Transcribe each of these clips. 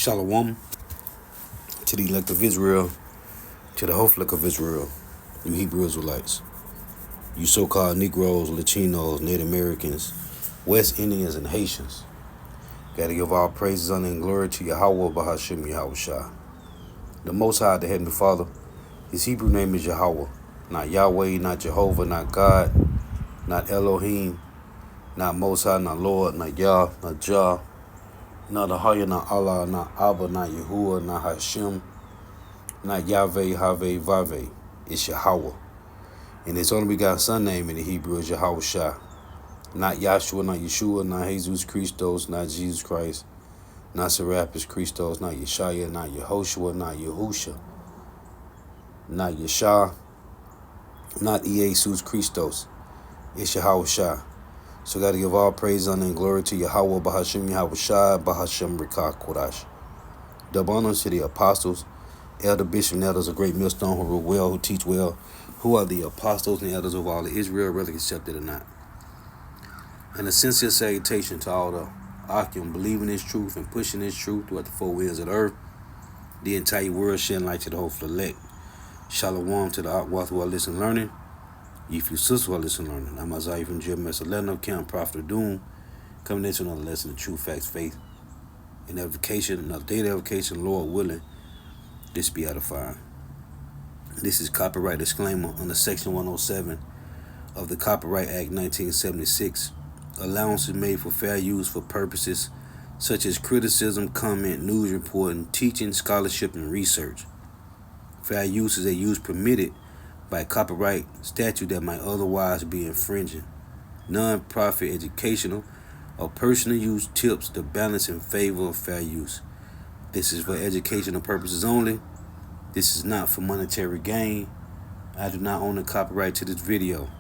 Shalom to the elect of Israel, to the whole flock of Israel, you Hebrew Israelites, you so-called Negroes, Latinos, Native Americans, West Indians, and Haitians. Gotta give all praises, honor, and glory to Yahweh Bahashim Yahushua. The Most High, the Heavenly Father, his Hebrew name is Yahweh, not Yahweh, not Jehovah, not God, not Elohim, not Most High, not Lord, not Yah, not Jah, not Ahaya, not Allah, not Abba, not Yahuwah, not Hashem, not Yahweh, Haveh, Vaveh. It's Yahweh. And his only begotten son name in the Hebrew is Yahushua. Not Yahshua, not Yeshua, not Jesus Christos, not Jesus Christ, not Serapis Christos, not Yeshaya, not Yehoshua, not Yahusha, not Yeshua, not Jesus Christos. It's Yahushua. So got to give all praise, honor, and glory to Yahweh, Bahashim, Yahushua, Bahashim, Rikah, Kodash. Double honor to the apostles, elder, bishop, and elders, a great millstone who rule well, who teach well, who are the apostles and elders of all of Israel, whether accepted or not. And a sincere salutation to all the Akim believing this truth and pushing this truth throughout the four winds of the earth, the entire world, shedding light to the whole elect. Shalom to the Akwath who are listening learning. If you sisters who are listening learning. I'm Isaiah from Jeremiah 11, Camp Prophet of Doom, coming into another lesson of true facts, faith, and edification, another day of edification, Lord willing, this be edifying. This is copyright disclaimer under Section 107 of the Copyright Act 1976. Allowance is made for fair use for purposes such as criticism, comment, news reporting, teaching, scholarship, and research. Fair use is a use permitted by copyright statute that might otherwise be infringing. Non-profit educational or personal use tips the balance in favor of fair use. This is for educational purposes only. This is not for monetary gain. I do not own the copyright to this video.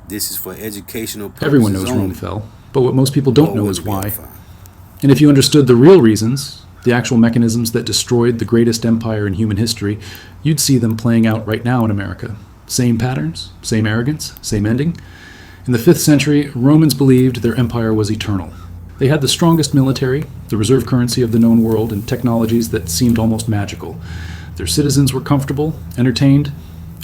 This is for educational purposes Everyone knows only. Rome fell, but what most people don't know is why. And if you understood the real reasons, the actual mechanisms that destroyed the greatest empire in human history, you'd see them playing out right now in America. Same patterns, same arrogance, same ending. In the 5th century, Romans believed their empire was eternal. They had the strongest military, the reserve currency of the known world, and technologies that seemed almost magical. Their citizens were comfortable, entertained,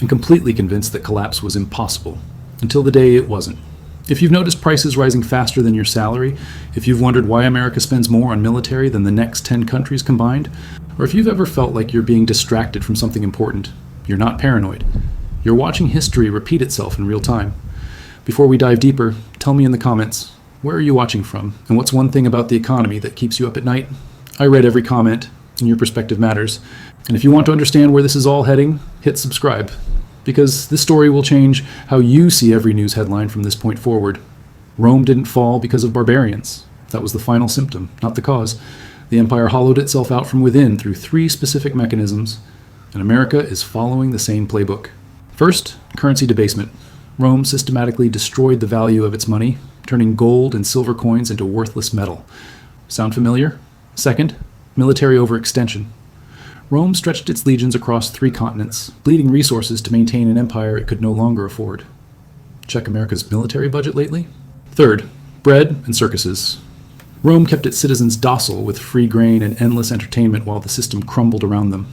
and completely convinced that collapse was impossible, until the day it wasn't. If you've noticed prices rising faster than your salary, if you've wondered why America spends more on military than the next 10 countries combined, or if you've ever felt like you're being distracted from something important, you're not paranoid. You're watching history repeat itself in real time. Before we dive deeper, tell me in the comments, where are you watching from, and what's one thing about the economy that keeps you up at night? I read every comment, and your perspective matters. And if you want to understand where this is all heading, hit subscribe, because this story will change how you see every news headline from this point forward. Rome didn't fall because of barbarians. That was the final symptom, not the cause. The empire hollowed itself out from within through 3 specific mechanisms, and America is following the same playbook. First, currency debasement. Rome systematically destroyed the value of its money, turning gold and silver coins into worthless metal. Sound familiar? Second, military overextension. Rome stretched its legions across 3 continents, bleeding resources to maintain an empire it could no longer afford. Check America's military budget lately? Third, bread and circuses. Rome kept its citizens docile with free grain and endless entertainment while the system crumbled around them.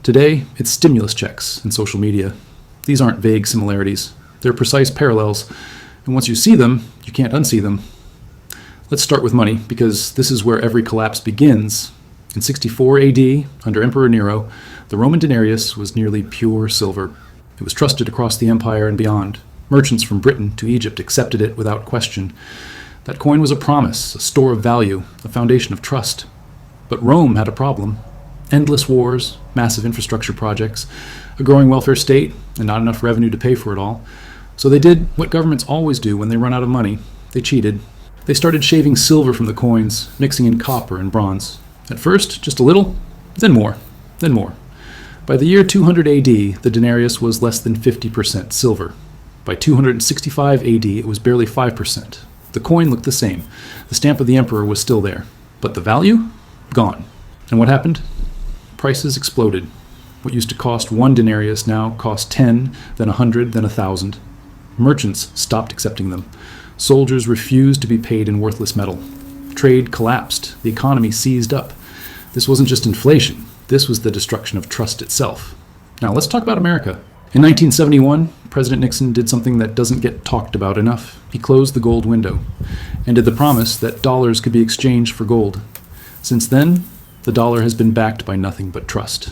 Today, it's stimulus checks and social media. These aren't vague similarities. They're precise parallels, and once you see them, you can't unsee them. Let's start with money, because this is where every collapse begins. In 64 AD, under Emperor Nero, the Roman denarius was nearly pure silver. It was trusted across the empire and beyond. Merchants from Britain to Egypt accepted it without question. That coin was a promise, a store of value, a foundation of trust. But Rome had a problem. Endless wars, massive infrastructure projects, a growing welfare state, and not enough revenue to pay for it all. So they did what governments always do when they run out of money. They cheated. They started shaving silver from the coins, mixing in copper and bronze. At first, just a little, then more, then more. By the year 200 AD, the denarius was less than 50% silver. By 265 AD, it was barely 5%. The coin looked the same. The stamp of the emperor was still there. But the value? Gone. And what happened? Prices exploded. What used to cost 1 denarius now cost 10, then 100, then 1,000. Merchants stopped accepting them. Soldiers refused to be paid in worthless metal. Trade collapsed. The economy seized up. This wasn't just inflation. This was the destruction of trust itself. Now, let's talk about America. In 1971, President Nixon did something that doesn't get talked about enough. He closed the gold window, ended the promise that dollars could be exchanged for gold. Since then, the dollar has been backed by nothing but trust.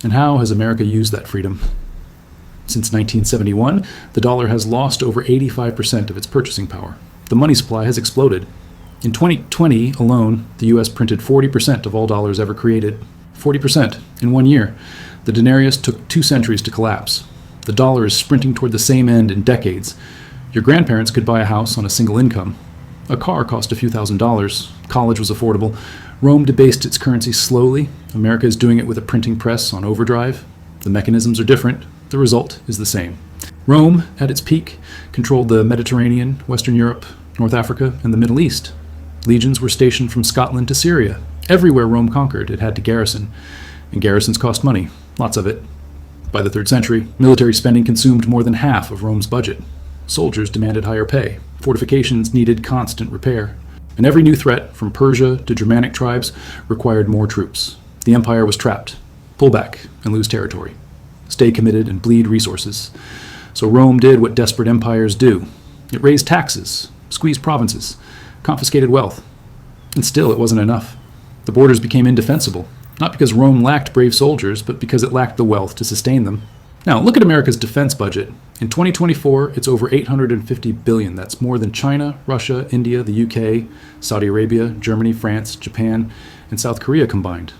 And how has America used that freedom? Since 1971, the dollar has lost over 85% of its purchasing power. The money supply has exploded. In 2020 alone, the US printed 40% of all dollars ever created. 40% in 1 year. The denarius took 2 centuries to collapse. The dollar is sprinting toward the same end in decades. Your grandparents could buy a house on a single income. A car cost a few $1,000s. College was affordable. Rome debased its currency slowly. America is doing it with a printing press on overdrive. The mechanisms are different. The result is the same. Rome, at its peak, controlled the Mediterranean, Western Europe, North Africa, and the Middle East. Legions were stationed from Scotland to Syria. Everywhere Rome conquered, it had to garrison. And garrisons cost money. Lots of it. By the 3rd century, military spending consumed more than half of Rome's budget. Soldiers demanded higher pay. Fortifications needed constant repair. And every new threat, from Persia to Germanic tribes, required more troops. The empire was trapped. Pull back and lose territory. Stay committed and bleed resources. So Rome did what desperate empires do. It raised taxes, squeezed provinces, confiscated wealth. And still it wasn't enough. The borders became indefensible. Not because Rome lacked brave soldiers, but because it lacked the wealth to sustain them. Now, look at America's defense budget. In 2024, it's over $850 billion. That's more than China, Russia, India, the UK, Saudi Arabia, Germany, France, Japan, and South Korea combined.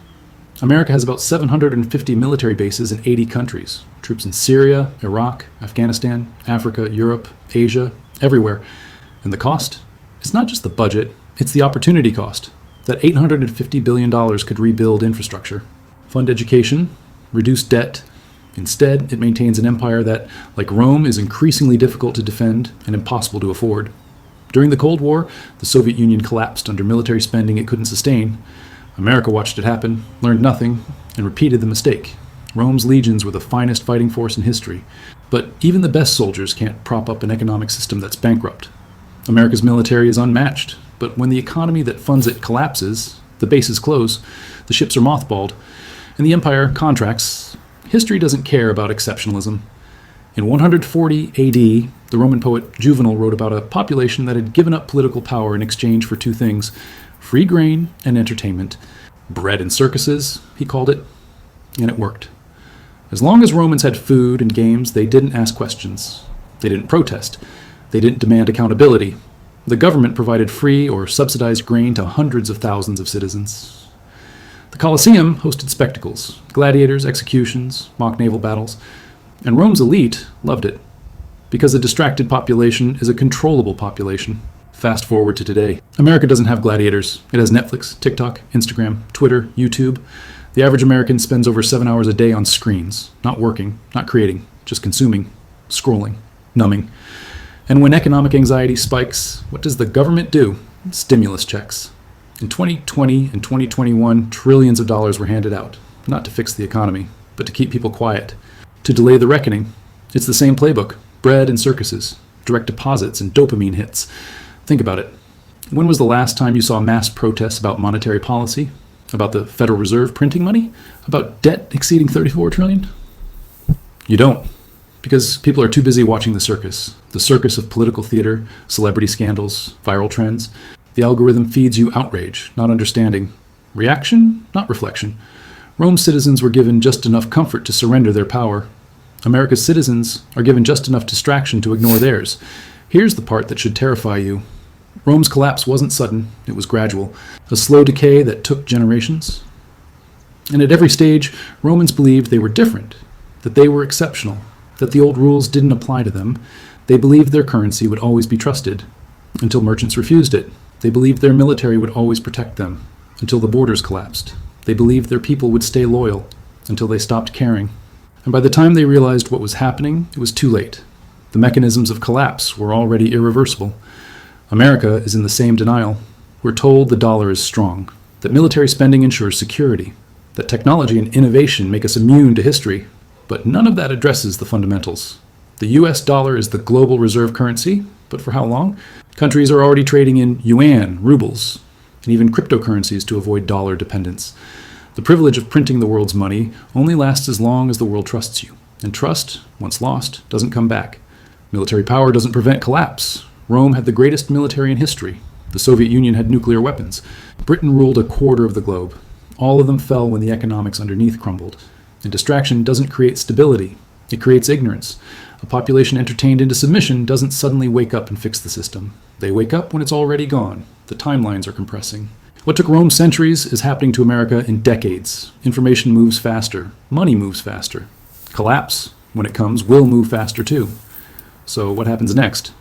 America has about 750 military bases in 80 countries. Troops in Syria, Iraq, Afghanistan, Africa, Europe, Asia, everywhere. And the cost? It's not just the budget, it's the opportunity cost. That $850 billion could rebuild infrastructure, fund education, reduce debt. Instead, it maintains an empire that, like Rome, is increasingly difficult to defend and impossible to afford. During the Cold War, the Soviet Union collapsed under military spending it couldn't sustain. America watched it happen, learned nothing, and repeated the mistake. Rome's legions were the finest fighting force in history, but even the best soldiers can't prop up an economic system that's bankrupt. America's military is unmatched. But when the economy that funds it collapses, the bases close, the ships are mothballed, and the empire contracts, history doesn't care about exceptionalism. In 140 AD, the Roman poet Juvenal wrote about a population that had given up political power in exchange for 2 things, free grain and entertainment. Bread and circuses, he called it, and it worked. As long as Romans had food and games, they didn't ask questions. They didn't protest. They didn't demand accountability. The government provided free or subsidized grain to hundreds of thousands of citizens. The Colosseum hosted spectacles, gladiators, executions, mock naval battles, and Rome's elite loved it, because a distracted population is a controllable population. Fast forward to today. America doesn't have gladiators. It has Netflix, TikTok, Instagram, Twitter, YouTube. The average American spends over 7 hours a day on screens, not working, not creating, just consuming, scrolling, numbing. And when economic anxiety spikes, what does the government do? Stimulus checks. In 2020 and 2021, trillions of dollars were handed out, not to fix the economy, but to keep people quiet, to delay the reckoning. It's the same playbook, bread and circuses, direct deposits and dopamine hits. Think about it. When was the last time you saw mass protests about monetary policy? About the Federal Reserve printing money? About debt exceeding $34 trillion? You don't. Because people are too busy watching the circus of political theater, celebrity scandals, viral trends. The algorithm feeds you outrage, not understanding. Reaction, not reflection. Rome's citizens were given just enough comfort to surrender their power. America's citizens are given just enough distraction to ignore theirs. Here's the part that should terrify you. Rome's collapse wasn't sudden, it was gradual. A slow decay that took generations. And at every stage, Romans believed they were different, that they were exceptional, that the old rules didn't apply to them. They believed their currency would always be trusted, until merchants refused it. They believed their military would always protect them, until the borders collapsed. They believed their people would stay loyal, until they stopped caring. And by the time they realized what was happening, it was too late. The mechanisms of collapse were already irreversible. America is in the same denial. We're told the dollar is strong, that military spending ensures security, that technology and innovation make us immune to history. But none of that addresses the fundamentals. The US dollar is the global reserve currency, but for how long? Countries are already trading in yuan, rubles, and even cryptocurrencies to avoid dollar dependence. The privilege of printing the world's money only lasts as long as the world trusts you. And trust, once lost, doesn't come back. Military power doesn't prevent collapse. Rome had the greatest military in history. The Soviet Union had nuclear weapons. Britain ruled a quarter of the globe. All of them fell when the economics underneath crumbled. And distraction doesn't create stability. It creates ignorance. A population entertained into submission doesn't suddenly wake up and fix the system. They wake up when it's already gone. The timelines are compressing. What took Rome centuries is happening to America in decades. Information moves faster. Money moves faster. Collapse, when it comes, will move faster too. So what happens next?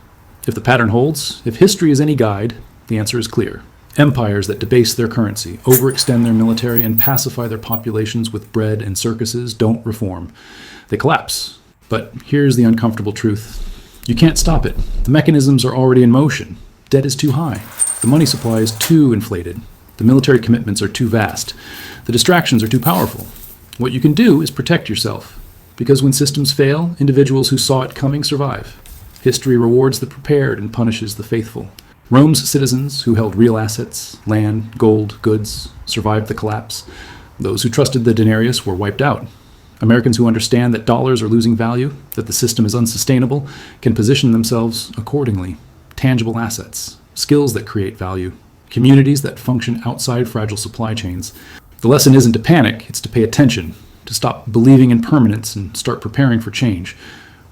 If the pattern holds, if history is any guide, the answer is clear. Empires that debase their currency, overextend their military, and pacify their populations with bread and circuses don't reform. They collapse. But here's the uncomfortable truth. You can't stop it. The mechanisms are already in motion. Debt is too high. The money supply is too inflated. The military commitments are too vast. The distractions are too powerful. What you can do is protect yourself. Because when systems fail, individuals who saw it coming survive. History rewards the prepared and punishes the faithful. Rome's citizens, who held real assets, land, gold, goods, survived the collapse. Those who trusted the denarius were wiped out. Americans who understand that dollars are losing value, that the system is unsustainable, can position themselves accordingly. Tangible assets, skills that create value, communities that function outside fragile supply chains. The lesson isn't to panic, it's to pay attention, to stop believing in permanence and start preparing for change.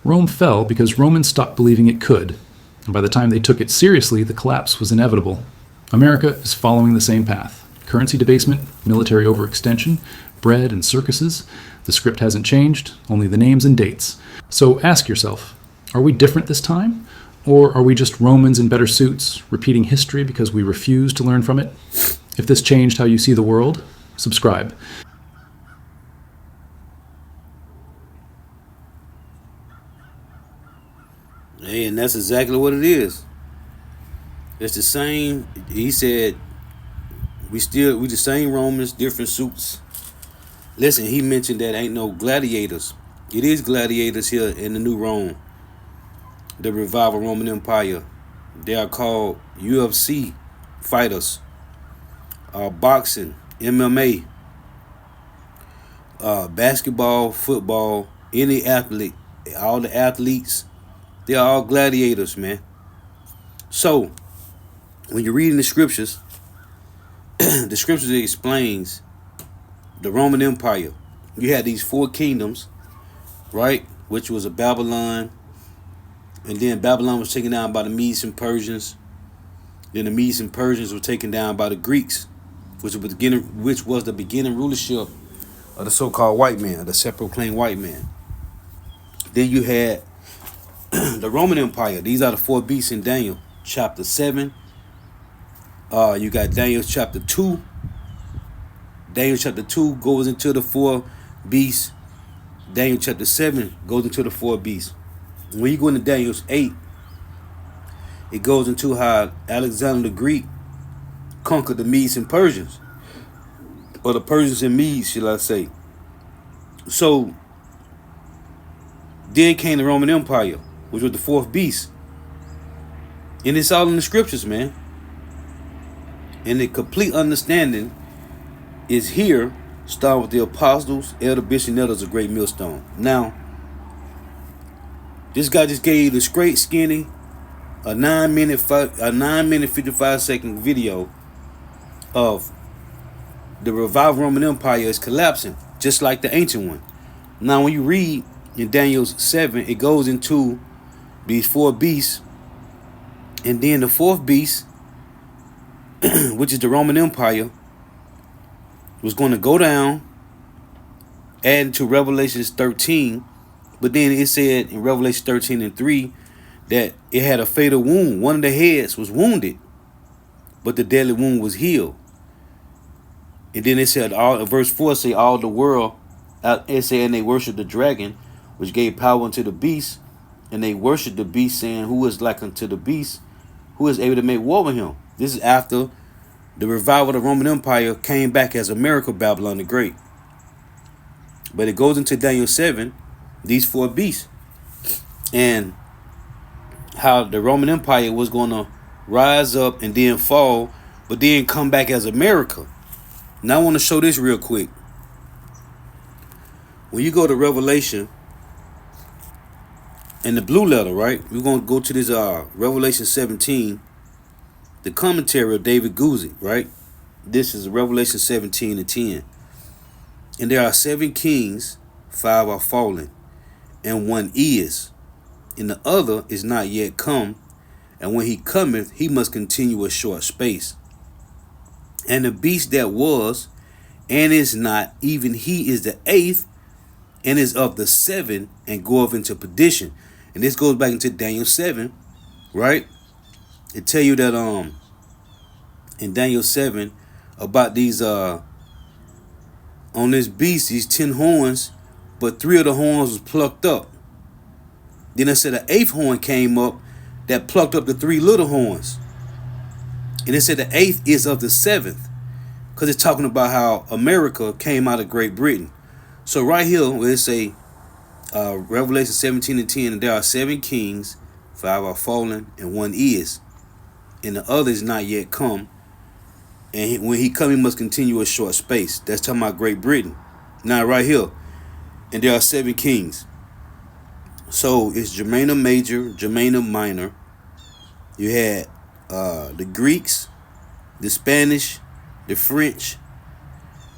Rome fell because Romans stopped believing it could, and by the time they took it seriously, the collapse was inevitable. America is following the same path. Currency debasement, military overextension, bread and circuses. The script hasn't changed, only the names and dates. So ask yourself, are we different this time? Or are we just Romans in better suits, repeating history because we refuse to learn from it? If this changed how you see the world, subscribe. Hey, and that's exactly what it is. It's the same. He said, we the same Romans, different suits. Listen, he mentioned that ain't no gladiators. It is gladiators here in the New Rome, the revival Roman Empire. They are called UFC fighters, boxing, MMA, basketball, football, any athlete, all the athletes, they are all gladiators, man. So, when you're reading the scriptures, the scriptures explains the Roman Empire. You had these 4 kingdoms, right? Which was a Babylon, and then Babylon was taken down by the Medes and Persians. Then the Medes and Persians were taken down by the Greeks, which was the beginning rulership of the so-called white man, the self-proclaimed white man. Then you had the Roman Empire. These are the 4 beasts in Daniel chapter 7. You got Daniel chapter 2. Daniel chapter 2 goes into the 4 beasts. Daniel chapter 7 goes into the 4 beasts. When you go into Daniel 8, it goes into how Alexander the Greek conquered the Medes and Persians. Or the Persians and Medes, shall I say. So, then came the Roman Empire, which was the 4th beast. And it's all in the scriptures, man. And the complete understanding is here, starting with the apostles, elder, bishop, and elders of Great Millstone. Now, this guy just gave you the straight skinny, a 9-minute 55-second video of the revived Roman Empire is collapsing, just like the ancient one. Now, when you read in Daniel 7, it goes into these 4 beasts, and then the 4th beast, which is the Roman Empire, was going to go down, adding to Revelation 13, but then it said in Revelation 13:3 that it had a fatal wound. One of the heads was wounded, but the deadly wound was healed. And then it said, verse 4 say, all the world, it said, and they worshiped the dragon, which gave power unto the beast, and they worshiped the beast, saying, who is like unto the beast, who is able to make war with him? This is after the revival of the Roman Empire came back as a miracle, Babylon the Great. But it goes into Daniel 7, these 4 beasts, and how the Roman Empire was going to rise up and then fall, but then come back as a miracle. Now I want to show this real quick. When you go to Revelation in the blue letter, right? We're going to go to this Revelation 17, the commentary of David Guzik, right? This is Revelation 17 and 10. And there are 7 kings, 5 are fallen, and 1 is, and the other is not yet come. And when he cometh, he must continue a short space. And the beast that was, and is not, even he is the 8th, and is of the 7, and goeth into perdition. And this goes back into Daniel 7, right? It tell you that in Daniel 7 about these on this beast, these 10 horns, but 3 of the horns was plucked up. Then it said the 8th horn came up that plucked up the 3 little horns. And it said the 8th is of the 7th, because it's talking about how America came out of Great Britain. So right here, where it say Revelation 17 and 10, and there are 7 kings, 5 are fallen, and 1 is, and the other is not yet come. And when he come, he must continue a short space. That's talking about Great Britain. Now right here, and there are 7 kings. So it's Germana Major, Germana Minor. You had the Greeks, the Spanish, the French,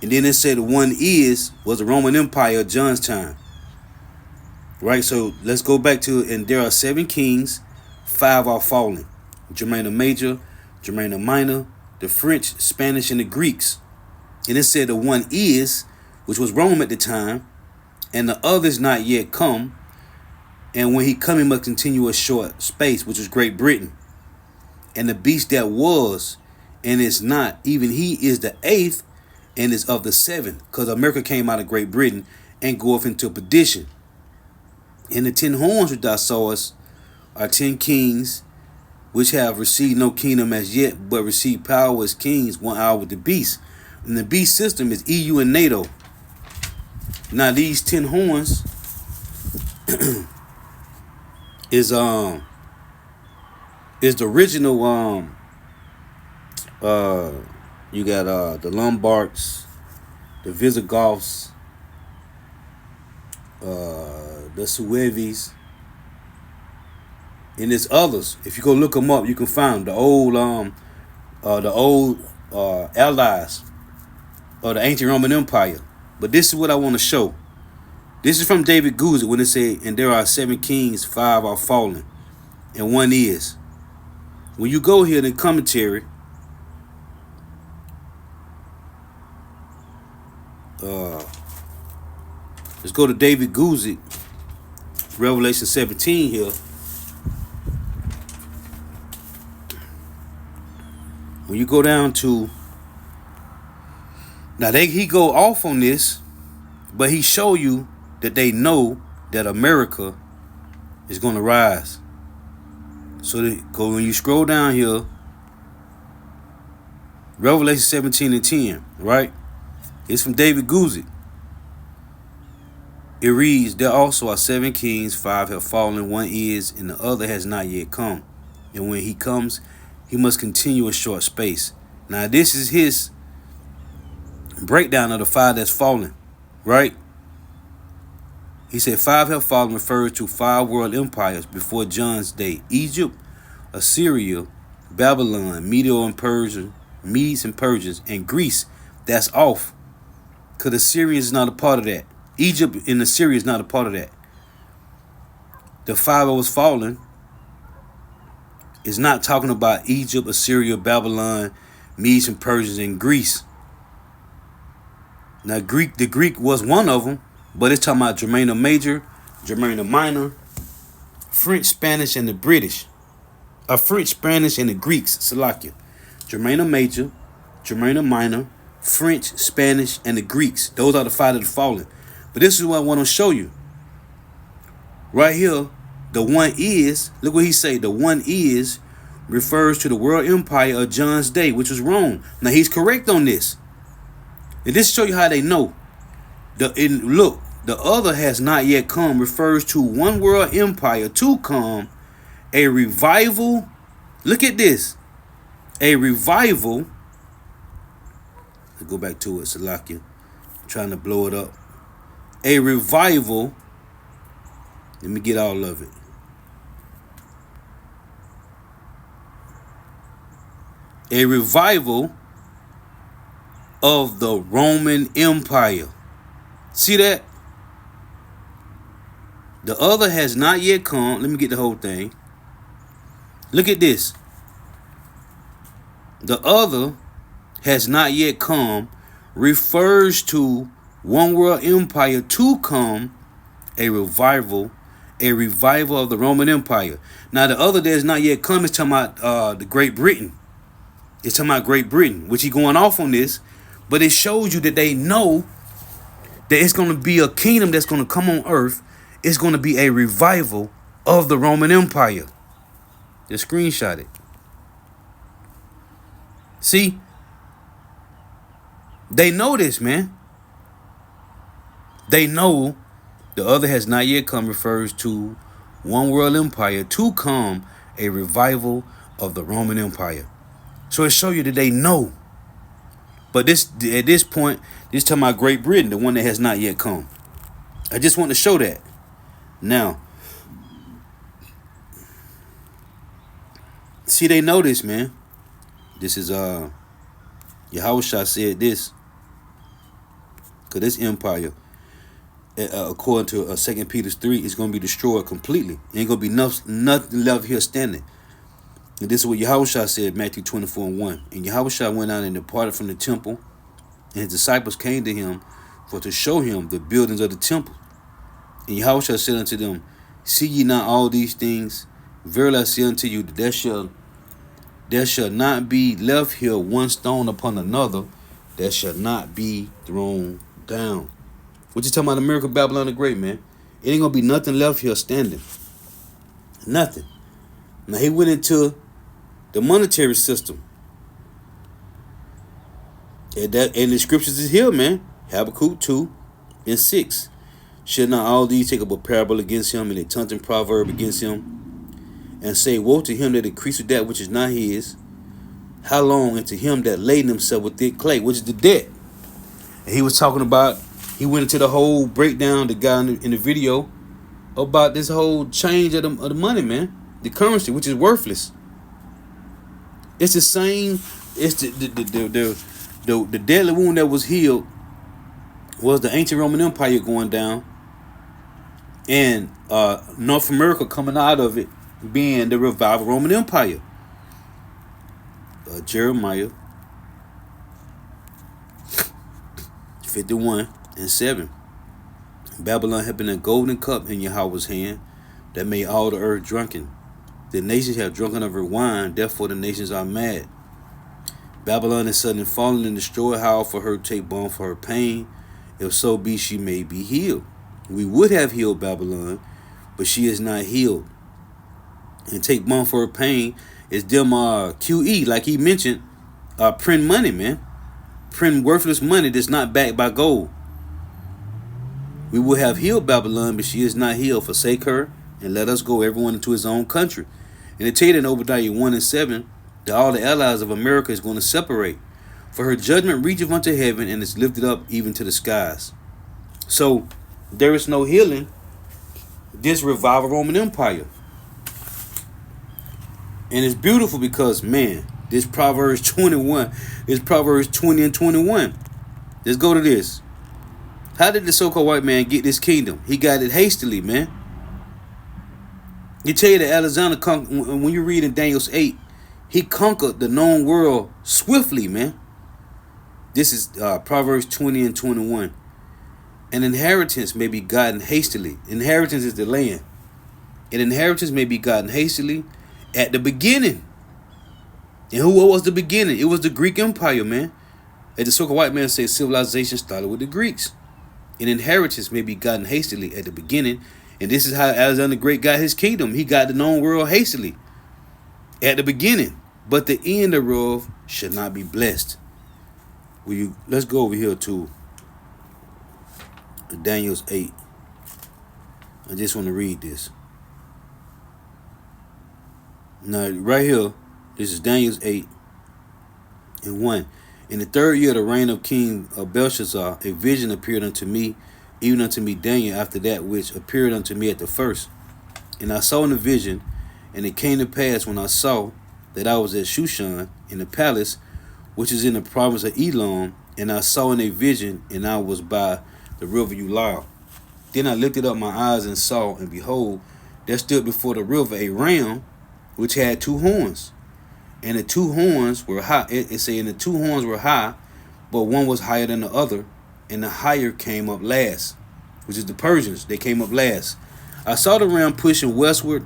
and then it said 1 is was the Roman Empire of John's time. Right, so let's go back to it. And there are 7 kings, 5 are fallen. Germana Major, Germana Minor, the French, Spanish, and the Greeks. And it said the 1 is, which was Rome at the time, and the other is not yet come. And when he come, he must continue a short space, which is Great Britain. And the beast that was, and is not, even he is the 8th, and is of the 7th, because America came out of Great Britain, and goeth into perdition. And the 10 horns which thou sawest are 10 kings, which have received no kingdom as yet, but receive power as kings 1 hour with the beast. And the beast system is EU and NATO. Now these 10 horns is the original you got the Lombards, the Visigoths, the Sueves, and there's others. If you go look them up, you can find the old allies of the ancient Roman Empire. But this is what I want to show. This is from David Guzik when it said, and there are 7 kings, 5 are fallen, and 1 is. When you go here in the commentary, let's go to David Guzik, Revelation 17 here. When you go down to, now he go off on this, but he show you that they know that America is going to rise. So when you scroll down here, Revelation 17 and 10, right? It's from David Guzik. It reads, there also are 7 kings, 5 have fallen, 1 is, and the other has not yet come. And when he comes, he must continue a short space. Now this is his breakdown of the 5 that's fallen, right? He said 5 have fallen refers to 5 world empires before John's day. Egypt, Assyria, Babylon, Medo and Persia, Medes and Persians, and Greece. That's off, because Assyria is not a part of that. Egypt and Assyria is not a part of that. The 5 that was fallen is not talking about Egypt, Assyria, Babylon, Medes and Persians, and Greece. Now the Greek was one of them, but it's talking about Germana Major, Germana Minor, French, Spanish, and the British. French, Spanish, and the Greeks, Salakia. Germana Major, Germana Minor, French, Spanish, and the Greeks. Those are the 5 that are fallen. But this is what I want to show you. Right here, the 1 is, look what he say, the 1 is refers to the world empire of John's day, which was Rome. Now he's correct on this. And this show you how they know. Look, the other has not yet come refers to one world empire to come, a revival. Look at this. A revival Let's go back to it, Salakia. I'm trying to blow it up. A revival. Let me get all of it. A revival of the Roman Empire. See that? The other has not yet come. Let me get the whole thing. Look at this. The other has not yet come refers to one world empire to come, a revival of the Roman Empire. Now the other that has not yet come is talking about the Great Britain. It's talking about Great Britain, which he going off on this, but it shows you that they know that it's going to be a kingdom that's going to come on earth. It's going to be a revival of the Roman Empire. Just screenshot it. See? They know this, man. They know the other has not yet come refers to one world empire to come, a revival of the Roman Empire. So it shows you that they know. But this at this point, this talking about Great Britain, the one that has not yet come. I just want to show that. Now, see, they know this, man. This is Yahushua said this. Because this empire, according to 2 Peter 3, is going to be destroyed completely. Ain't going to be nothing left here standing. And this is what Yahushua said, Matthew 24:1. And Yahushua went out and departed from the temple, and his disciples came to him for to show him the buildings of the temple. And Yahushua said unto them, see ye not all these things? Verily I say unto you, that there shall not be left here one stone upon another that shall not be thrown down. What you talking about, America, Babylon the Great, man? It ain't gonna be nothing left here standing. Nothing. Now he went into the monetary system. And the scriptures is here, man. Habakkuk 2:6. Should not all these take up a parable against him and a taunting proverb against him, and say, woe to him that increaseth that which is not his? How long? And to him that laden himself with thick clay, which is the debt. And he was talking about, he went into the whole breakdown, the guy in the video, about this whole change of the money, man. The currency, which is worthless. It's the same. It's the deadly wound that was healed was the ancient Roman Empire going down, and North America coming out of it being the revived Roman Empire. Jeremiah 51:7. Babylon had been a golden cup in Yahweh's hand that made all the earth drunken. The nations have drunken of her wine, therefore the nations are mad. Babylon is suddenly fallen and destroyed. How for her take balm for her pain? If so be she may be healed. We would have healed Babylon, but she is not healed. And take balm for her pain is them QE, like he mentioned, print money, man. Print worthless money that's not backed by gold. We will have healed Babylon, but she is not healed. Forsake her and let us go, everyone into his own country. And it tell you in Obadiah 1:7 that all the allies of America is going to separate. For her judgment reacheth unto heaven and is lifted up even to the skies. So there is no healing this revival Roman Empire. And it's beautiful because, man, this Proverbs 21, this Proverbs 20 and 21. Let's go to this. How did the so-called white man get this kingdom? He got it hastily, man. You tell you that Alexander, when you read in Daniel 8, he conquered the known world swiftly, man. This is Proverbs 20 and 21. An inheritance may be gotten hastily. Inheritance is the land. An inheritance may be gotten hastily at the beginning. And what was the beginning? It was the Greek Empire, man. As the so-called white man says, civilization started with the Greeks. An inheritance may be gotten hastily at the beginning. And this is how Alexander the Great got his kingdom. He got the known world hastily at the beginning. But the end thereof should not be blessed. Let's go over here to Daniel 8. I just want to read this. Now, right here, this is Daniel 8:1. In the third year of the reign of King Belshazzar, a vision appeared unto me, even unto me Daniel, after that which appeared unto me at the first. And I saw in the vision, and it came to pass when I saw that I was at Shushan, in the palace, which is in the province of Elam, and I saw in a vision, and I was by the river Ulai. Then I lifted up my eyes and saw, and behold, there stood before the river a ram, which had 2 horns. And the 2 horns were high. It say, and the 2 horns were high, but one was higher than the other, and the higher came up last, which is the Persians. They came up last. I saw the ram pushing westward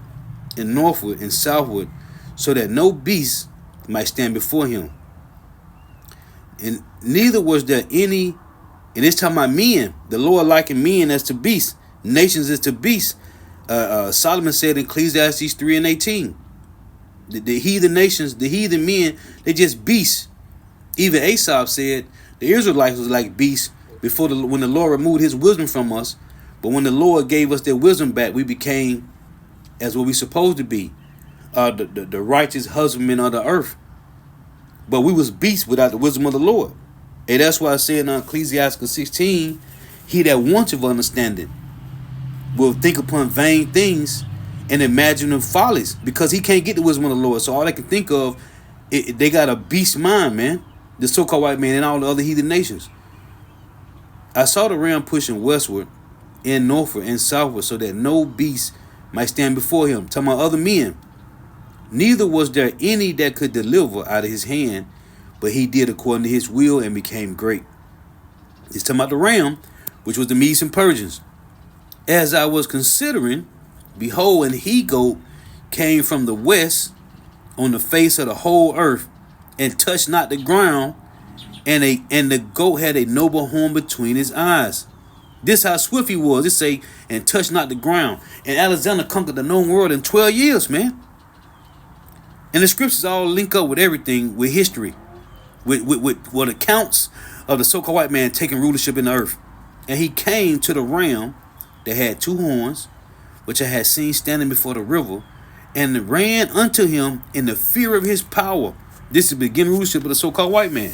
and northward and southward, so that no beast might stand before him. And neither was there any, and it's talking about men. The Lord likened men as to beasts, nations as to beasts. Solomon said in Ecclesiastes 3:18, the heathen nations, the heathen men, they just beasts. Even Aesop said the Israelites was like beasts before when the Lord removed his wisdom from us. But when the Lord gave us their wisdom back, we became as what we supposed to be, the righteous husbandmen of the earth. But we was beasts without the wisdom of the Lord. And that's why I say in Ecclesiastes 16, he that wants of understanding will think upon vain things and imagine follies, because he can't get the wisdom of the Lord. So all they can think of, they got a beast mind, man. The so-called white man and all the other heathen nations. I saw the ram pushing westward and northward and southward, so that no beast might stand before him. Talking about other men. Neither was there any that could deliver out of his hand, but he did according to his will and became great. It's talking about the ram, which was the Medes and Persians. As I was considering, behold, an he-goat came from the west on the face of the whole earth, and touched not the ground, and the goat had a noble horn between his eyes. This how swift he was. It say, and touched not the ground. And Alexander conquered the known world in 12 years, man. And the scriptures all link up with everything, with history, with what accounts of the so-called white man taking rulership in the earth. And he came to the ram that had 2 horns, which I had seen standing before the river, and ran unto him in the fear of his power. This is the beginning rulership of the so-called white man.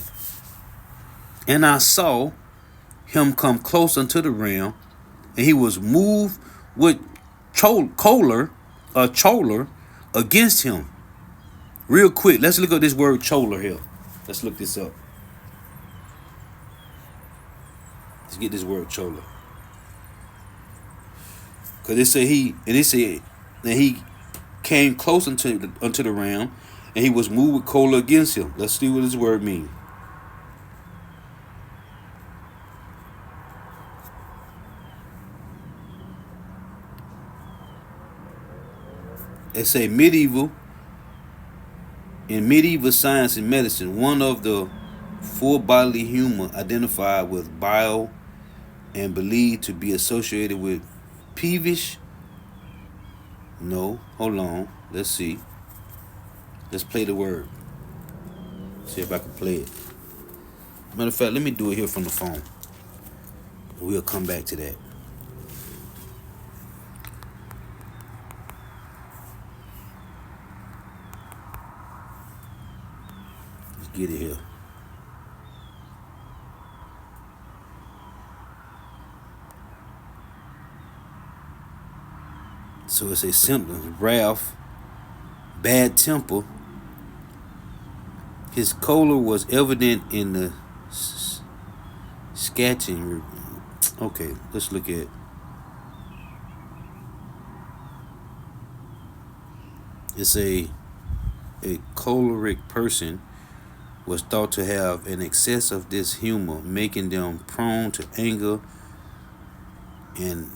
And I saw him come close unto the ram, and he was moved with choler against him. Real quick, let's look at this word choler here. Let's look this up. Let's get this word choler. Because it said he came close unto the ram, and he was moved with choler against him. Let's see what this word means. It say in medieval science and medicine, one of the 4 bodily humor identified with bile and believed to be associated with peevish. No, hold on. Let's see. Let's play the word. See if I can play it. Matter of fact, let me do it here from the phone. We'll come back to that. Get it here. So it's a symptoms: wrath, bad temper. His choler was evident in the sketching. Okay, let's look at. It's a choleric person was thought to have an excess of this humor, making them prone to anger and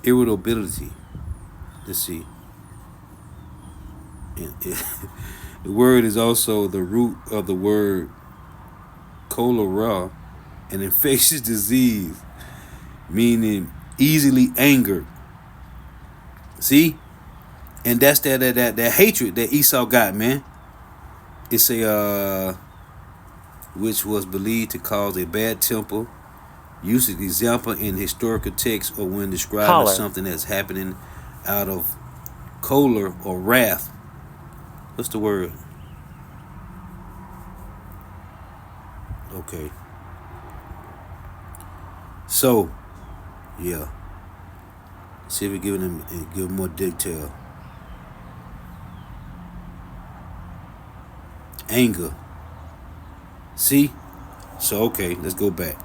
irritability. Let's see. The word is also the root of the word cholera, an infectious disease, meaning easily angered. See? And that's that hatred that Esau got, man. It's which was believed to cause a bad temper. Use an example in historical texts or when describing something that's happening out of choler, or wrath. What's the word? Okay. So, yeah. See if we give more detail. Anger. See? So, okay, let's go back.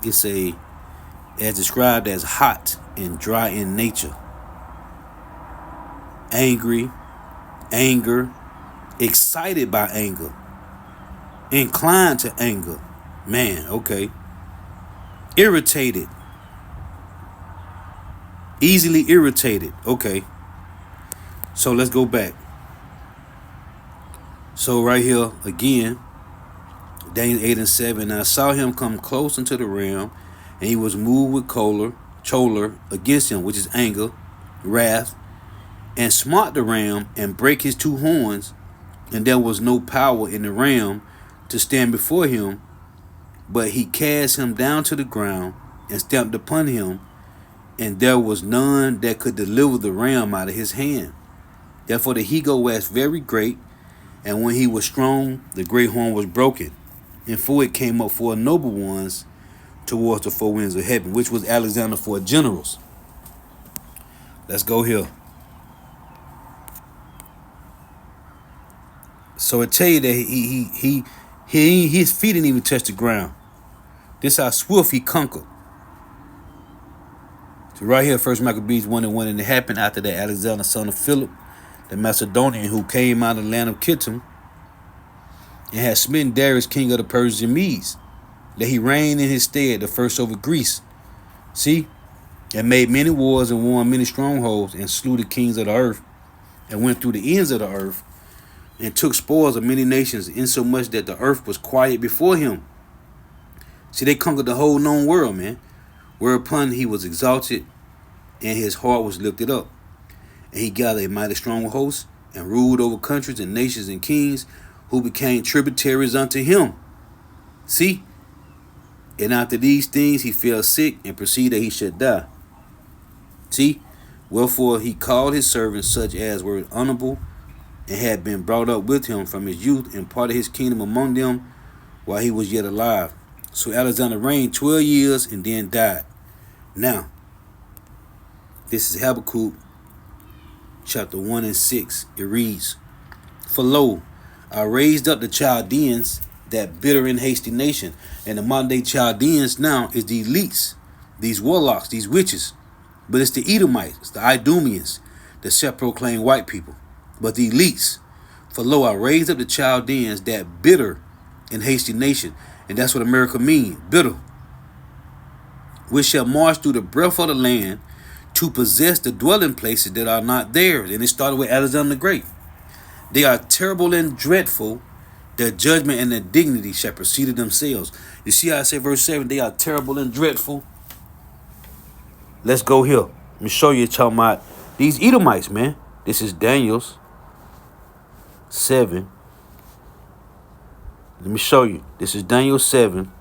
It's as described as hot and dry in nature. Angry, anger, excited by anger, inclined to anger. Man, okay. Irritated. Easily irritated. Okay. So let's go back. So right here again, Daniel 8 and 7. And I saw him come close into the realm, and he was moved with choler against him, which is anger, wrath, and smote the ram and break his two horns, and there was no power in the ram to stand before him, but he cast him down to the ground and stamped upon him, and there was none that could deliver the ram out of his hand. Therefore the he-goat waxed very great, and when he was strong, the great horn was broken, and for it came up four noble ones towards the four winds of heaven, which was Alexander four generals. Let's go here. So it tell you that his feet didn't even touch the ground. This how swift he conquered. So right here, First Maccabees 1 and 1, and it happened after that Alexander, son of Philip, the Macedonian, who came out of the land of Kittim, and had smitten Darius, king of the Persians and Medes, that he reigned in his stead, the first over Greece. See, and made many wars and won many strongholds, and slew the kings of the earth, and went through the ends of the earth, and took spoils of many nations, insomuch that the earth was quiet before him. See, they conquered the whole known world, man. Whereupon he was exalted, and his heart was lifted up. And he gathered a mighty strong host, and ruled over countries and nations and kings, who became tributaries unto him. See? And after these things he fell sick, and perceived that he should die. See? Wherefore he called his servants, such as were honorable, and had been brought up with him from his youth, and parted his kingdom among them while he was yet alive. So Alexander reigned 12 years and then died. Now, this is Habakkuk chapter 1 and 6. It reads, For lo, I raised up the Chaldeans, that bitter and hasty nation. And the modern day Chaldeans now is the elites, these warlocks, these witches. But it's the Edomites, the Idumeans, the self-proclaimed white people. But the elites, for lo, I raised up the Chaldeans, that bitter and hasty nation. And that's what America means, bitter. Which shall march through the breadth of the land to possess the dwelling places that are not theirs. And it started with Alexander the Great. They are terrible and dreadful. Their judgment and their dignity shall proceed of themselves. You see how I say verse 7, they are terrible and dreadful. Let's go here. Let me show you talking about these Edomites, man. This is Daniel's 7. Let me show you. This is Daniel 7.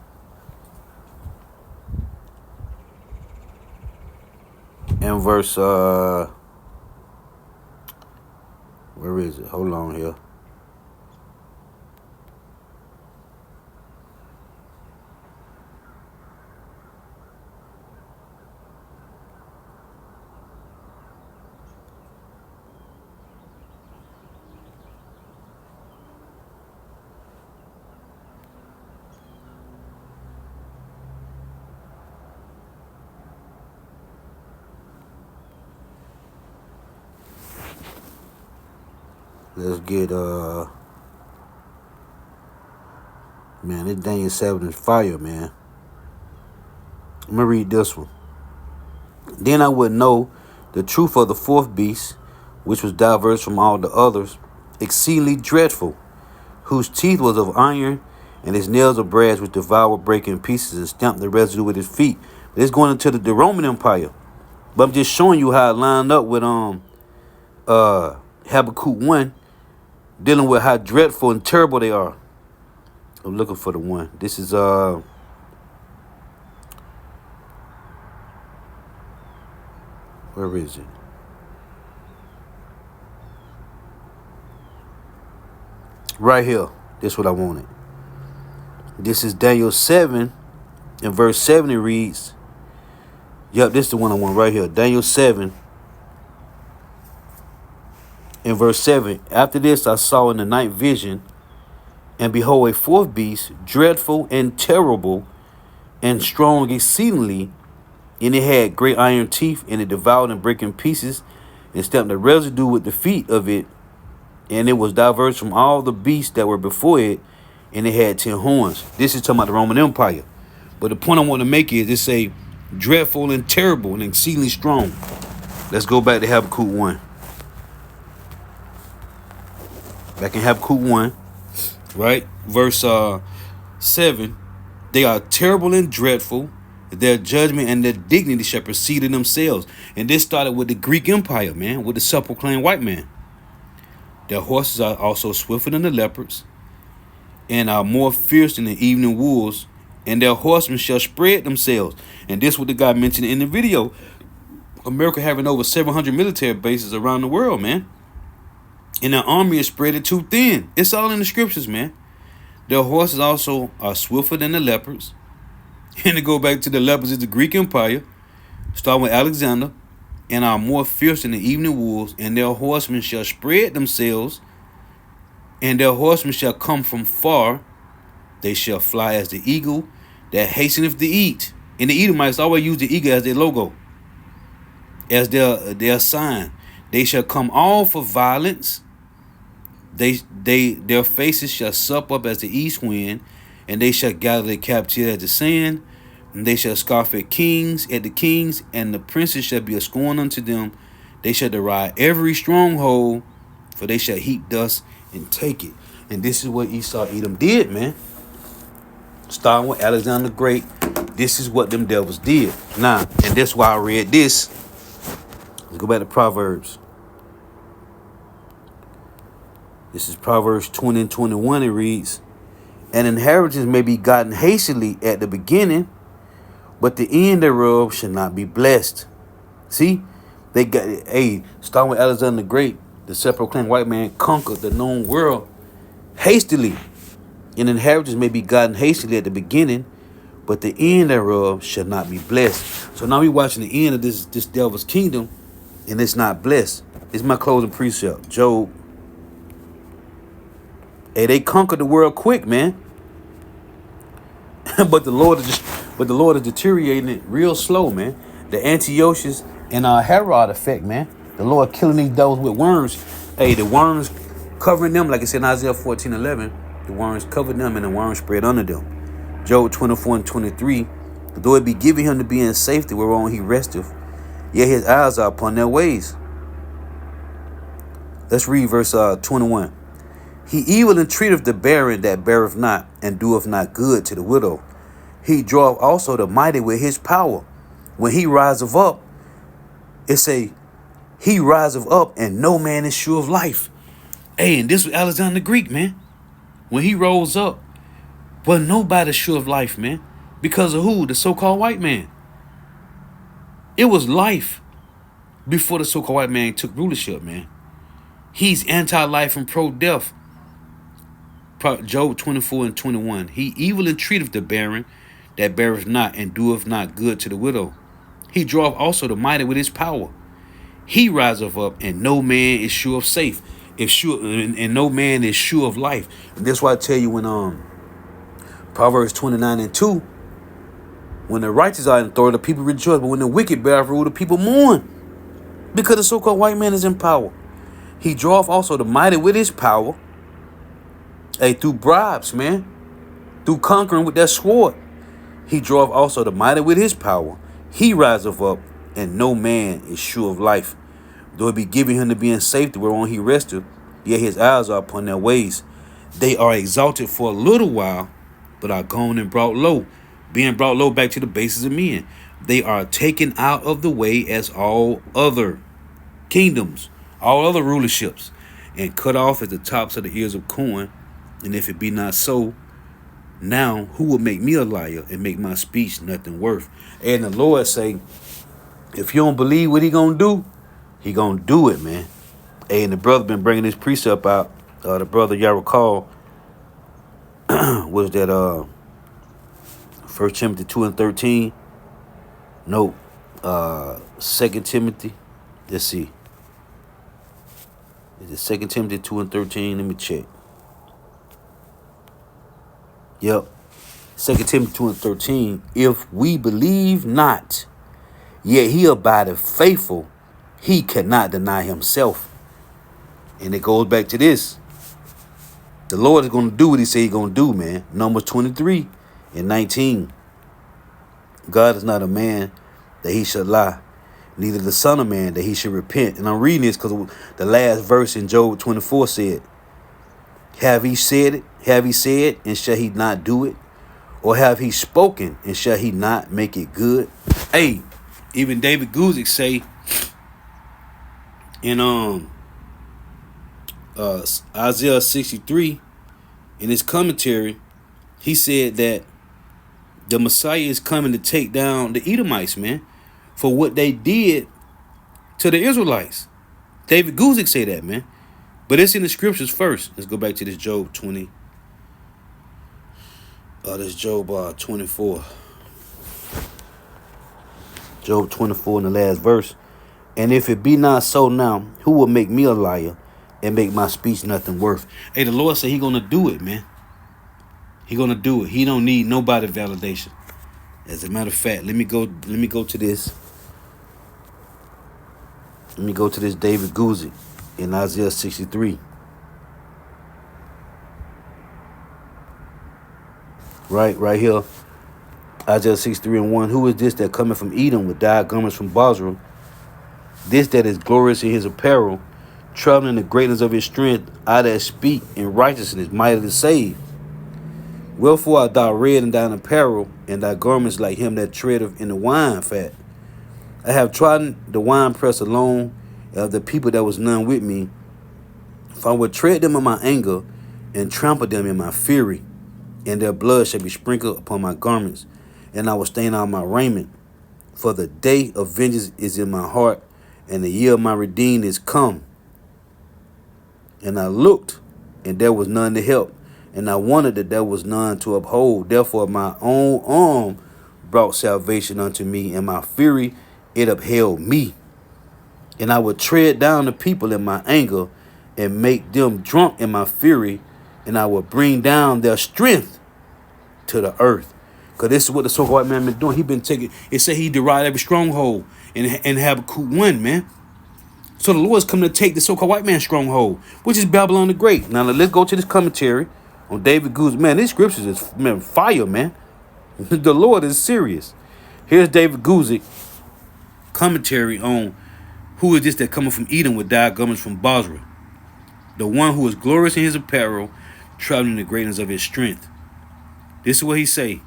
And verse, where is it? Hold on here. Let's get, man, this Daniel 7 is fire, man. I'm going to read this one. Then I would know the truth of the fourth beast, which was diverse from all the others, exceedingly dreadful, whose teeth was of iron, and his nails of brass, which devoured, break in pieces, and stamped the residue with his feet. But it's going into the Roman Empire. But I'm just showing you how it lined up with Habakkuk 1, dealing with how dreadful and terrible they are. I'm looking for the one. This is Where is it? Right here. This is what I wanted. This is Daniel 7 and verse 7. It reads, yep, this is the one I want right here. Daniel 7 and verse 7. After this I saw in the night vision, and behold, a fourth beast, dreadful and terrible and strong exceedingly, and it had great iron teeth, and it devoured and brake in pieces, and stamped the residue with the feet of it, and it was diverse from all the beasts that were before it, and it had 10 horns. This is talking about the Roman Empire. But the point I want to make is it say dreadful and terrible and exceedingly strong. Let's go back to Habakkuk 1. Back in Habakkuk 1, right? Verse 7. They are terrible and dreadful. Their judgment and their dignity shall proceed in themselves. And this started with the Greek Empire, man, with the sepulchral white man. Their horses are also swifter than the leopards, and are more fierce than the evening wolves, and their horsemen shall spread themselves. And this is what the guy mentioned in the video. America having over 700 military bases around the world, man. And their army is spread too thin. It's all in the scriptures, man. Their horses also are swifter than the leopards. And to go back to the leopards is the Greek Empire, starting with Alexander, and are more fierce than the evening wolves, and their horsemen shall spread themselves, and their horsemen shall come from far. They shall fly as the eagle that hasteneth to eat. And the Edomites always use the eagle as their logo, as their sign. They shall come all for violence. Their faces shall sup up as the east wind, and they shall gather the captive as the sand. And they shall scoff at the kings, and the princes shall be a scorn unto them. They shall deride every stronghold, for they shall heap dust and take it. And this is what Esau Edom did, man. Starting with Alexander the Great, this is what them devils did. Now, and that's why I read this. Let's go back to Proverbs. This is Proverbs 20 and 21. It reads, an inheritance may be gotten hastily at the beginning, but the end thereof shall not be blessed. See, they got starting with Alexander the Great, the sepulchral white man conquered the known world hastily. An inheritance may be gotten hastily at the beginning, but the end thereof shall not be blessed. So now we're watching the end of this devil's kingdom, and it's not blessed. It's my closing precept. Job. Hey, they conquered the world quick, man. but the Lord is deteriorating it real slow, man. The Antiochus and Herod effect, man. The Lord killing these devils with worms. Hey, the worms covering them, like it said in Isaiah 14:11. The worms covered them, and the worms spread under them. Job 24 and 23. Though it be given him to be in safety, whereon he resteth, yet his eyes are upon their ways. Let's read verse 21. He evil entreateth the barren that beareth not, and doeth not good to the widow. He draweth also the mighty with his power. When he riseth up, it say, he riseth up, and no man is sure of life. Hey, and this was Alexander the Greek, man. When he rose up, but nobody sure of life, man. Because of who? The so-called white man. It was life before the so-called white man took rulership, man. He's anti-life and pro-death. Job 24 and 21. He evil entreateth the barren that beareth not, and doeth not good to the widow. He draweth also the mighty with his power. He riseth up, and no man is sure of safe. And no man is sure of life. And that's why I tell you when Proverbs 29 and 2, when the righteous are in authority, the people rejoice, but when the wicked bear rule, the people mourn. Because the so-called white man is in power. He draweth also the mighty with his power. Hey, through bribes, man. Through conquering with that sword. He draweth also the mighty with his power. He riseth up, and no man is sure of life. Though it be given him to be in safety, whereon he resteth, yet his eyes are upon their ways. They are exalted for a little while, but are gone and brought low, being brought low back to the bases of men. They are taken out of the way as all other kingdoms, all other rulerships, and cut off at the tops of the ears of corn. And if it be not so, now who will make me a liar and make my speech nothing worth? And the Lord say, If you don't believe what he gonna do, he gonna do it, man. Hey, and the brother been bringing this precept out. The brother, y'all recall, was that 1 Timothy 2:13. No, 2 Timothy. Let's see. Is it 2 Timothy 2:13? Let me check. Yep. 2 Timothy 2:13. If we believe not, yet he abideth faithful, he cannot deny himself. And it goes back to this. The Lord is going to do what he said he's going to do, man. Numbers 23:19. God is not a man that he should lie, neither the son of man that he should repent. And I'm reading this because the last verse in Job 24 said, have he said it? Have he said, and shall he not do it? Or have he spoken, and shall he not make it good? Hey, even David Guzik say in Isaiah 63, in his commentary, he said that the Messiah is coming to take down the Edomites, man, for what they did to the Israelites. David Guzik say that, man. But it's in the scriptures first. Let's go back to this Job 20. This Job 24. Job 24 in the last verse. And if it be not so now, who will make me a liar and make my speech nothing worth? Hey, the Lord said he gonna do it, man. He gonna do it. He don't need nobody validation. As a matter of fact, let me go to this. Let me go to this David Guzik in Isaiah 63. Right here. Isaiah 63:1. Who is this that cometh from Edom with dyed garments from Bozrah? This that is glorious in his apparel, traveling in the greatness of his strength, I that speak in righteousness, mighty to save. Wherefore art thou red in thine apparel, and thy garments like him that treadeth in the wine fat? I have trodden the winepress alone of the people that was none with me. For I will tread them in my anger, and trample them in my fury, and their blood shall be sprinkled upon my garments, and I will stain out my raiment. For the day of vengeance is in my heart, and the year of my redeemed is come. And I looked, and there was none to help, and I wondered that there was none to uphold. Therefore my own arm brought salvation unto me, and my fury it upheld me. And I would tread down the people in my anger, and make them drunk in my fury, and I will bring down their strength to the earth. Because this is what the so-called white man been doing. He been taking, it said he derived every stronghold in Habakkuk 1, man. So the Lord's coming to take the so-called white man's stronghold, which is Babylon the Great. Now let's go to this commentary on David Guzik. Man, these scriptures is, man, fire, man. The Lord is serious. Here's David Guzik commentary on who is this that cometh from Edom with dyed garments from Bozrah? The one who is glorious in his apparel, traveling in the greatness of his strength. This is what he say.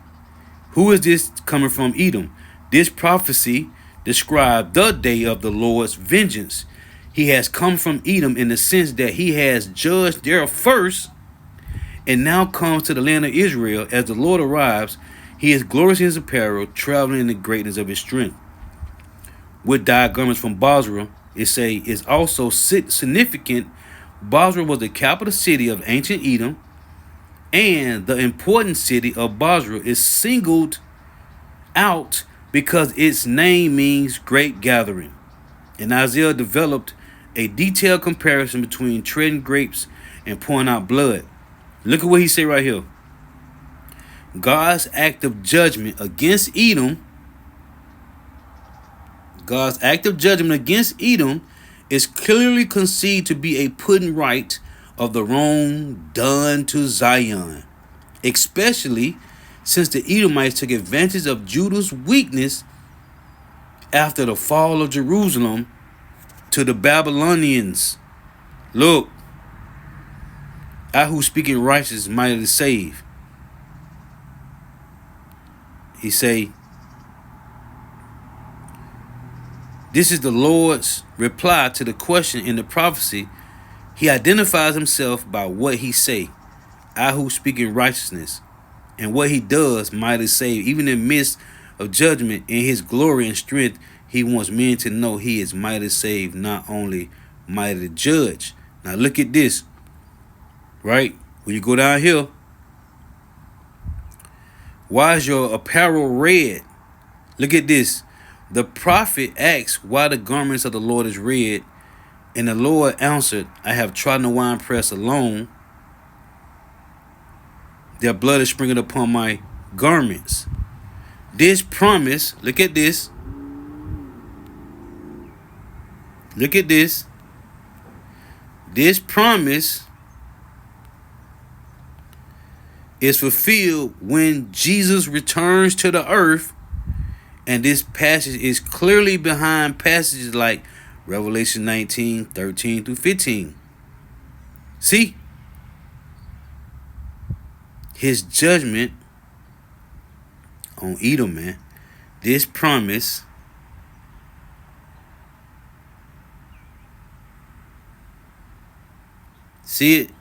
Who is this coming from Edom? This prophecy described the day of the Lord's vengeance. He has come from Edom in the sense that he has judged there first, and now comes to the land of Israel. As the Lord arrives, he is glorious in his apparel, traveling in the greatness of his strength. With dyed garments from Bozrah, is also significant. Bozrah was the capital city of ancient Edom, and the important city of Bozrah is singled out because its name means great gathering. And Isaiah developed a detailed comparison between treading grapes and pouring out blood. Look at what he say right here. God's act of judgment against Edom is clearly conceived to be a putting right of the wrong done to Zion, especially since the Edomites took advantage of Judah's weakness after the fall of Jerusalem to the Babylonians. Look, I who speak in righteousness mighty to save. He say, this is the Lord's reply to the question in the prophecy. He identifies himself by what he say, I who speak in righteousness, and what he does mighty save. Even in the midst of judgment, in his glory and strength, He wants men to know he is mighty to save, not only mighty to judge. Now look at this, right? When you go down here, why is your apparel red? Look at this. The prophet asks why the garments of the Lord is red, and the Lord answered, I have trodden the winepress alone. Their blood is sprinkled upon my garments. This promise, look at this. Look at this. This promise is fulfilled when Jesus returns to the earth. And this passage is clearly behind passages like Revelation 19, 13 through 15. See? His judgment on Edom, man. This promise see it?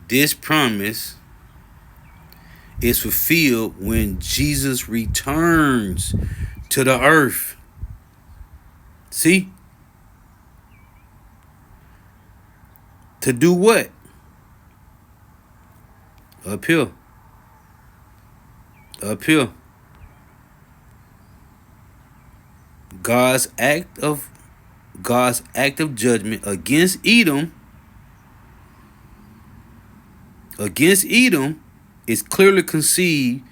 This promise is fulfilled when Jesus returns to the earth. See? To do what? Up here. Up here. God's act of judgment against Edom is clearly conceived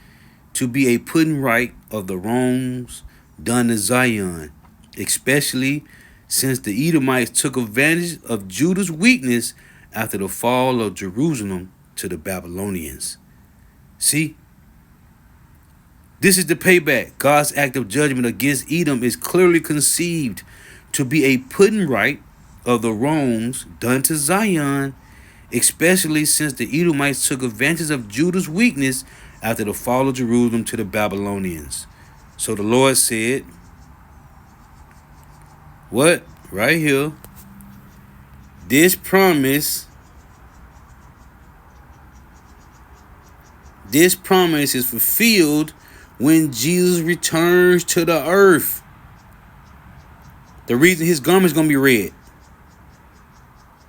to be a putting right of the wrongs done to Zion, especially since the Edomites took advantage of Judah's weakness after the fall of Jerusalem to the Babylonians. See? This is the payback. God's act of judgment against Edom is clearly conceived to be a putting right of the wrongs done to Zion, especially since the Edomites took advantage of Judah's weakness after the fall of Jerusalem to the Babylonians. So the Lord said, what? Right here. This promise is fulfilled when Jesus returns to the earth. The reason his garment is going to be red.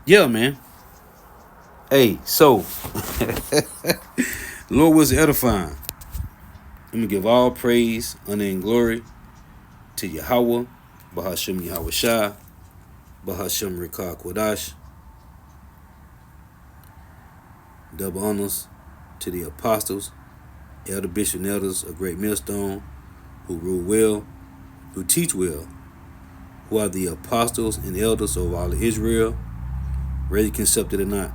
Yeah, man. Hey, so Lord was edifying. Let me give all praise, honor, and glory to Yahweh, Bahashem Yahweh Shah, Bahashem Rekah Kodash. Double honors to the apostles, elder bishop and elders of Great Millstone, who rule well, who teach well, who are the apostles and elders of all of Israel, whether concepted or not.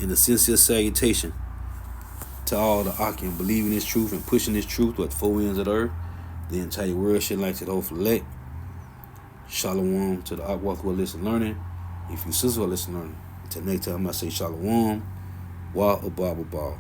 In a sincere salutation to all the Akim believing this truth and pushing this truth with 4 ends of the earth, the entire world should like to the whole elect. Shalom to the Akwak who are listening learning. If you sisters are listening learning. Until next time I say Shalom. Wa Abba Ball.